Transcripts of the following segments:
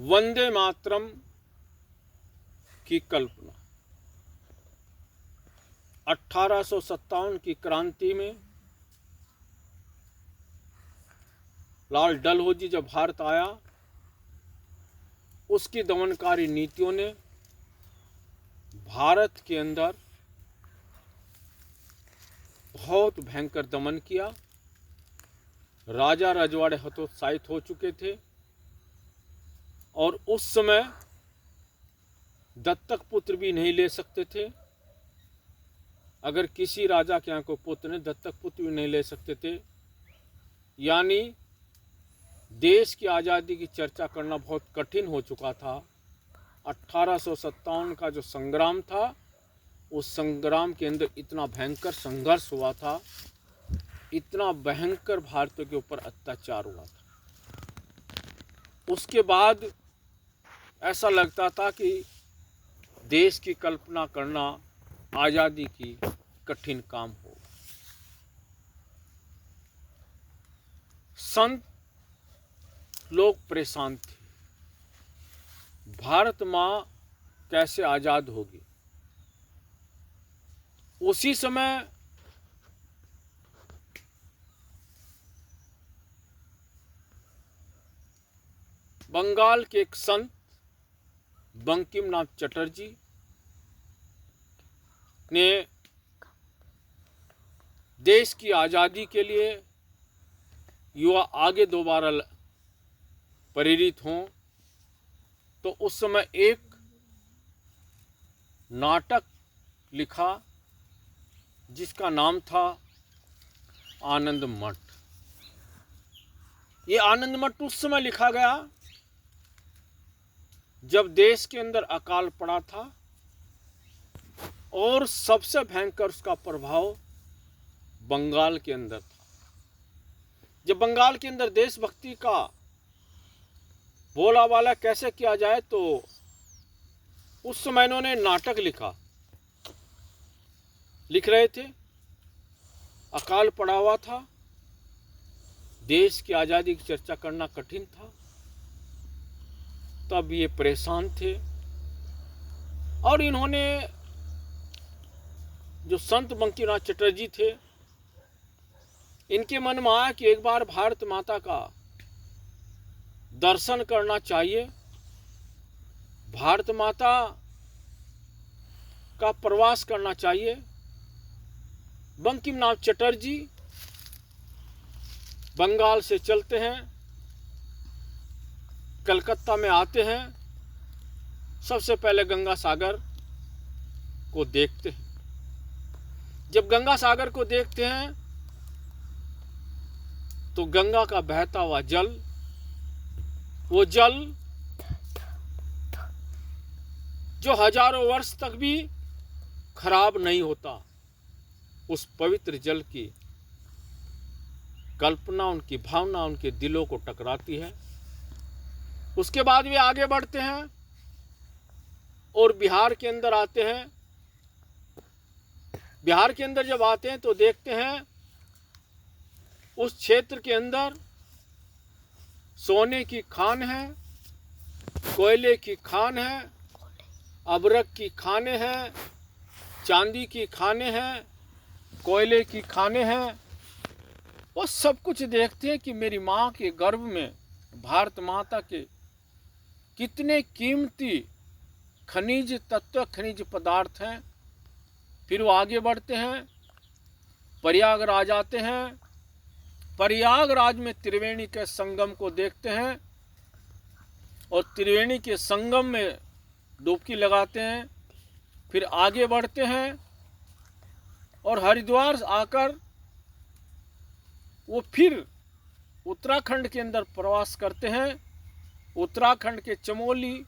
वंदे मातरम की कल्पना 1857 की क्रांति में लाल डलहौजी जब भारत आया, उसकी दमनकारी नीतियों ने भारत के अंदर बहुत भयंकर दमन किया। राजा रजवाड़े हतोत्साहित हो चुके थे और उस समय दत्तक पुत्र भी नहीं ले सकते थे। अगर किसी राजा के यहाँ को पुत्र ने दत्तक पुत्र भी नहीं ले सकते थे, यानी देश की आज़ादी की चर्चा करना बहुत कठिन हो चुका था। 1857 का जो संग्राम था, उस संग्राम के अंदर इतना भयंकर संघर्ष हुआ था, इतना भयंकर भारतीयों के ऊपर अत्याचार हुआ था। उसके बाद ऐसा लगता था कि देश की कल्पना करना आज़ादी की कठिन काम हो। संत लोग परेशान थे, भारत माँ कैसे आज़ाद होगी। उसी समय बंगाल के एक संत बंकिम नाथ चटर्जी ने देश की आज़ादी के लिए युवा आगे दोबारा प्रेरित हों, तो उस समय एक नाटक लिखा जिसका नाम था आनंद मठ। ये आनंद मठ उस समय लिखा गया जब देश के अंदर अकाल पड़ा था और सबसे भयंकर उसका प्रभाव बंगाल के अंदर था। जब बंगाल के अंदर देशभक्ति का बोला वाला कैसे किया जाए, तो उस समय इन्होंने नाटक लिख रहे थे। अकाल पड़ा हुआ था, देश की आज़ादी की चर्चा करना कठिन था, तब ये परेशान थे और इन्होंने, जो संत बंकीमनाथ चटर्जी थे, इनके मन में आया कि एक बार भारत माता का दर्शन करना चाहिए, भारत माता का प्रवास करना चाहिए। बंकिमनाथ चटर्जी बंगाल से चलते हैं, कलकत्ता में आते हैं, सबसे पहले गंगा सागर को देखते हैं। जब गंगा सागर को देखते हैं तो गंगा का बहता हुआ जल, वो जल जो हजारों वर्ष तक भी खराब नहीं होता, उस पवित्र जल की कल्पना, उनकी भावना उनके दिलों को टकराती है। उसके बाद वे आगे बढ़ते हैं और बिहार के अंदर आते हैं। बिहार के अंदर जब आते हैं तो देखते हैं उस क्षेत्र के अंदर सोने की खान है, कोयले की खान है, अबरक की खानें हैं, चांदी की खानें हैं, कोयले की खानें हैं। वो सब कुछ देखते हैं कि मेरी माँ के गर्भ में भारत माता के कितने कीमती खनिज तत्व, खनिज पदार्थ हैं। फिर वो आगे बढ़ते हैं, प्रयागराज आते हैं। प्रयागराज में त्रिवेणी के संगम को देखते हैं और त्रिवेणी के संगम में डुबकी लगाते हैं। फिर आगे बढ़ते हैं और हरिद्वार आकर वो फिर उत्तराखंड के अंदर प्रवास करते हैं। उत्तराखंड के चमोली,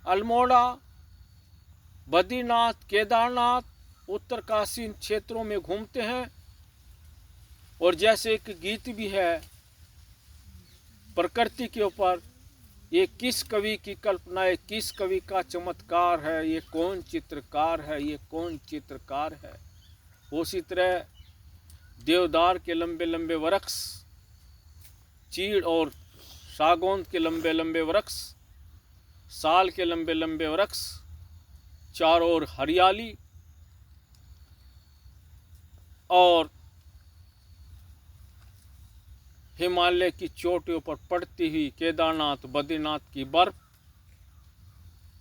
अल्मोड़ा, बद्रीनाथ, केदारनाथ, उत्तरकाशी क्षेत्रों में घूमते हैं। और जैसे एक गीत भी है प्रकृति के ऊपर, ये किस कवि की कल्पना है, किस कवि का चमत्कार है, ये कौन चित्रकार है, ये कौन चित्रकार है। उसी तरह देवदार के लंबे लंबे वृक्ष, चीड़ और सागौन के लंबे लंबे वृक्ष, साल के लंबे लंबे वृक्ष, चारों ओर हरियाली, और हिमालय की चोटियों पर पड़ती हुई केदारनाथ बद्रीनाथ की बर्फ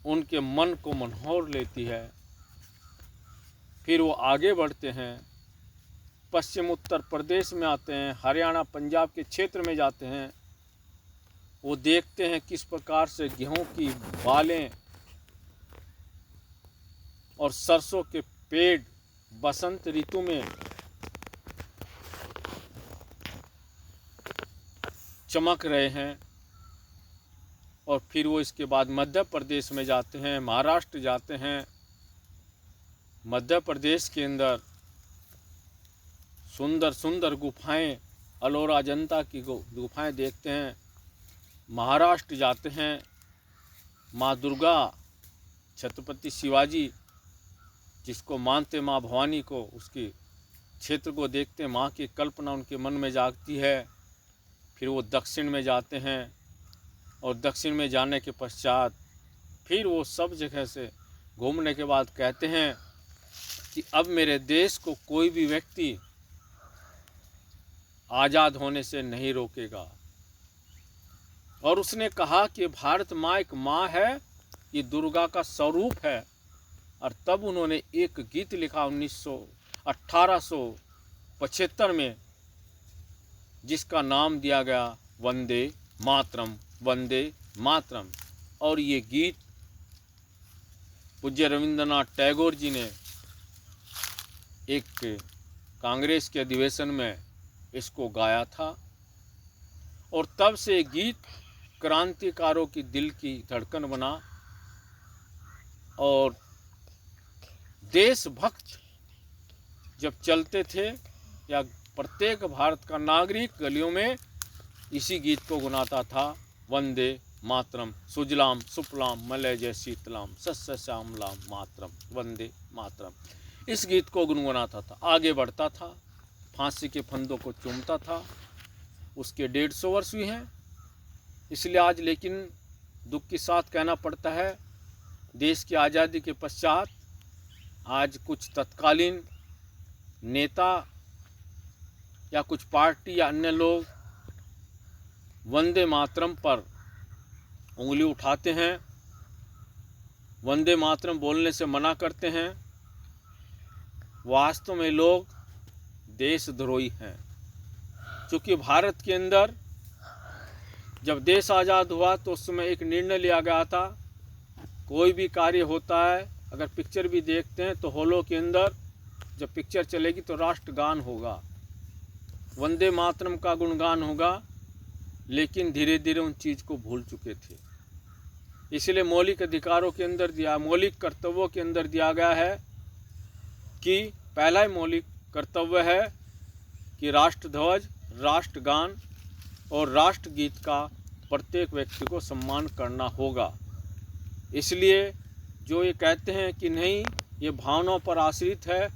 उनके मन को मनोहर लेती है। फिर वो आगे बढ़ते हैं, पश्चिम उत्तर प्रदेश में आते हैं, हरियाणा पंजाब के क्षेत्र में जाते हैं। वो देखते हैं किस प्रकार से गेहूं की बालें और सरसों के पेड़ बसंत ऋतु में चमक रहे हैं। और फिर वो इसके बाद मध्य प्रदेश में जाते हैं, महाराष्ट्र जाते हैं। मध्य प्रदेश के अंदर सुंदर सुंदर गुफाएं, अलोरा अजंता की गुफाएं देखते हैं। महाराष्ट्र जाते हैं, माँ दुर्गा, छत्रपति शिवाजी जिसको मानते माँ भवानी को, उसके क्षेत्र को देखते हैं, माँ की कल्पना उनके मन में जागती है। फिर वो दक्षिण में जाते हैं और दक्षिण में जाने के पश्चात फिर वो सब जगह से घूमने के बाद कहते हैं कि अब मेरे देश को कोई भी व्यक्ति आज़ाद होने से नहीं रोकेगा। और उसने कहा कि भारत माँ एक माँ है, ये दुर्गा का स्वरूप है। और तब उन्होंने एक गीत लिखा 1875 में, जिसका नाम दिया गया वंदे मातरम, वंदे मातरम। और ये गीत पूज्य रविंद्रनाथ टैगोर जी ने एक कांग्रेस के अधिवेशन में इसको गाया था। और तब से गीत क्रांतिकारों की दिल की धड़कन बना। और देशभक्त जब चलते थे, या प्रत्येक भारत का नागरिक गलियों में इसी गीत को गुनाता था, वंदे मातरम, सुजलाम सुफलाम मलयज शीतलाम सस्य श्यामलाम मातरम, वंदे मातरम। इस गीत को गुनगुनाता था, आगे बढ़ता था, फांसी के फंदों को चूमता था। उसके 150 वर्ष हुए हैं। इसलिए आज लेकिन दुख के साथ कहना पड़ता है, देश की आज़ादी के पश्चात आज कुछ तत्कालीन नेता या कुछ पार्टी या अन्य लोग वंदे मातरम पर उंगली उठाते हैं, वंदे मातरम बोलने से मना करते हैं। वास्तव में लोग देशद्रोही हैं। क्योंकि भारत के अंदर जब देश आज़ाद हुआ तो उस समय एक निर्णय लिया गया था, कोई भी कार्य होता है, अगर पिक्चर भी देखते हैं तो हॉलों के अंदर जब पिक्चर चलेगी तो राष्ट्रगान होगा, वंदे मातरम का गुणगान होगा। लेकिन धीरे धीरे उन चीज़ को भूल चुके थे। इसलिए मौलिक अधिकारों के अंदर दिया, मौलिक कर्तव्यों के अंदर दिया गया है कि पहला ही मौलिक कर्तव्य है कि राष्ट्रध्वज, राष्ट्रगान और राष्ट्रगीत का प्रत्येक व्यक्ति को सम्मान करना होगा। इसलिए जो ये कहते हैं कि नहीं, ये भावनाओं पर आश्रित है,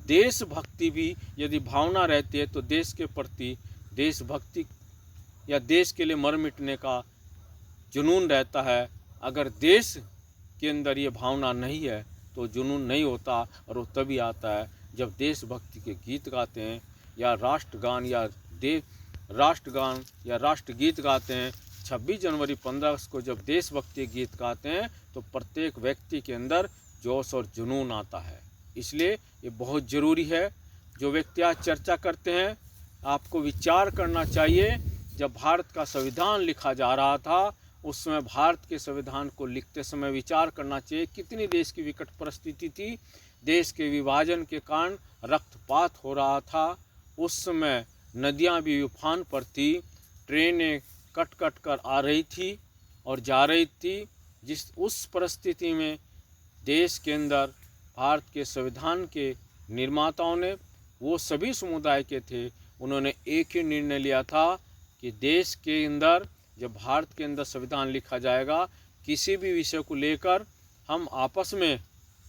देशभक्ति भी यदि भावना रहती है तो देश के प्रति देशभक्ति या देश के लिए मर मिटने का जुनून रहता है। अगर देश के अंदर ये भावना नहीं है तो जुनून नहीं होता, और वो तभी आता है जब देशभक्ति के गीत गाते हैं या राष्ट्रगान या राष्ट्रगीत गाते हैं। 26 जनवरी 15 अगस्त को जब देशभक्ति गीत गाते हैं तो प्रत्येक व्यक्ति के अंदर जोश और जुनून आता है। इसलिए ये बहुत ज़रूरी है। जो व्यक्ति आज चर्चा करते हैं, आपको विचार करना चाहिए। जब भारत का संविधान लिखा जा रहा था उस समय भारत के संविधान को लिखते समय विचार करना चाहिए कितनी देश की विकट परिस्थिति थी। देश के विभाजन के कारण रक्तपात हो रहा था। उस समय नदियां भी उफान पर थी, ट्रेनें कट कट कर आ रही थी और जा रही थी। उस परिस्थिति में देश के अंदर भारत के संविधान के निर्माताओं ने, वो सभी समुदाय के थे, उन्होंने एक ही निर्णय लिया था कि देश के अंदर जब भारत के अंदर संविधान लिखा जाएगा, किसी भी विषय को लेकर हम आपस में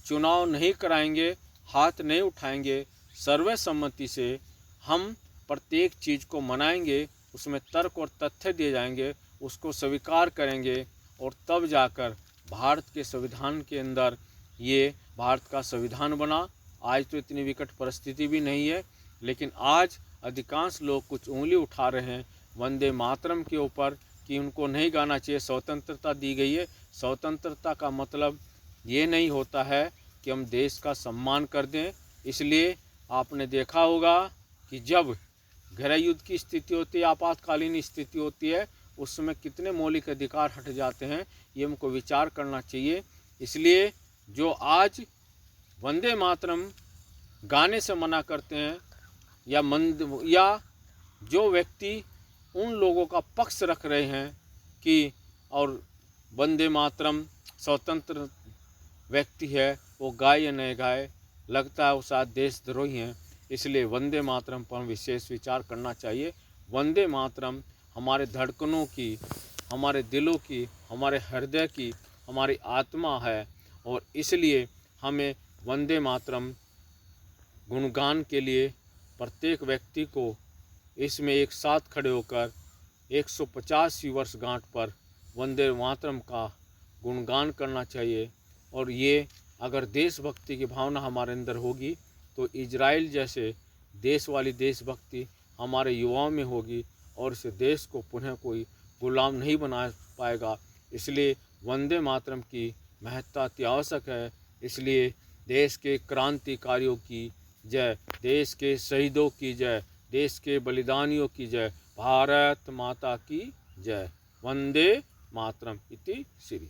चुनाव नहीं कराएंगे, हाथ नहीं उठाएंगे, सर्वसम्मति से हम प्रत्येक चीज़ को मनाएंगे, उसमें तर्क और तथ्य दिए जाएंगे, उसको स्वीकार करेंगे और तब जाकर भारत के संविधान के अंदर ये भारत का संविधान बना। आज तो इतनी विकट परिस्थिति भी नहीं है, लेकिन आज अधिकांश लोग कुछ उंगली उठा रहे हैं वंदे मातरम के ऊपर कि उनको नहीं गाना चाहिए। स्वतंत्रता दी गई है, स्वतंत्रता का मतलब ये नहीं होता है कि हम देश का सम्मान कर दें। इसलिए आपने देखा होगा कि जब गृह युद्ध की स्थिति होती है, आपातकालीन स्थिति होती है, उस समय कितने मौलिक अधिकार हट जाते हैं, ये हमको विचार करना चाहिए। इसलिए जो आज वंदे मातरम गाने से मना करते हैं या जो व्यक्ति उन लोगों का पक्ष रख रहे हैं कि और वंदे मातरम स्वतंत्र व्यक्ति है, वो गाए या नहीं गाए, लगता है वो शायद देशद्रोही हैं। इसलिए वंदे मातरम पर विशेष विचार करना चाहिए। वंदे मातरम हमारे धड़कनों की, हमारे दिलों की, हमारे हृदय की, हमारी आत्मा है, और इसलिए हमें वंदे मातरम गुणगान के लिए प्रत्येक व्यक्ति को इसमें एक साथ खड़े होकर 150वीं वर्षगांठ पर वंदे मातरम का गुणगान करना चाहिए। और ये अगर देशभक्ति की भावना हमारे अंदर होगी तो इजराइल जैसे देश वाली देशभक्ति हमारे युवाओं में होगी और इस देश को पुनः कोई गुलाम नहीं बना पाएगा। इसलिए वंदे मातरम की महत्ता अति आवश्यक है। इसलिए देश के क्रांतिकारियों की जय, देश के शहीदों की जय, देश के बलिदानियों की जय, भारत माता की जय। वंदे मातरम इति श्री।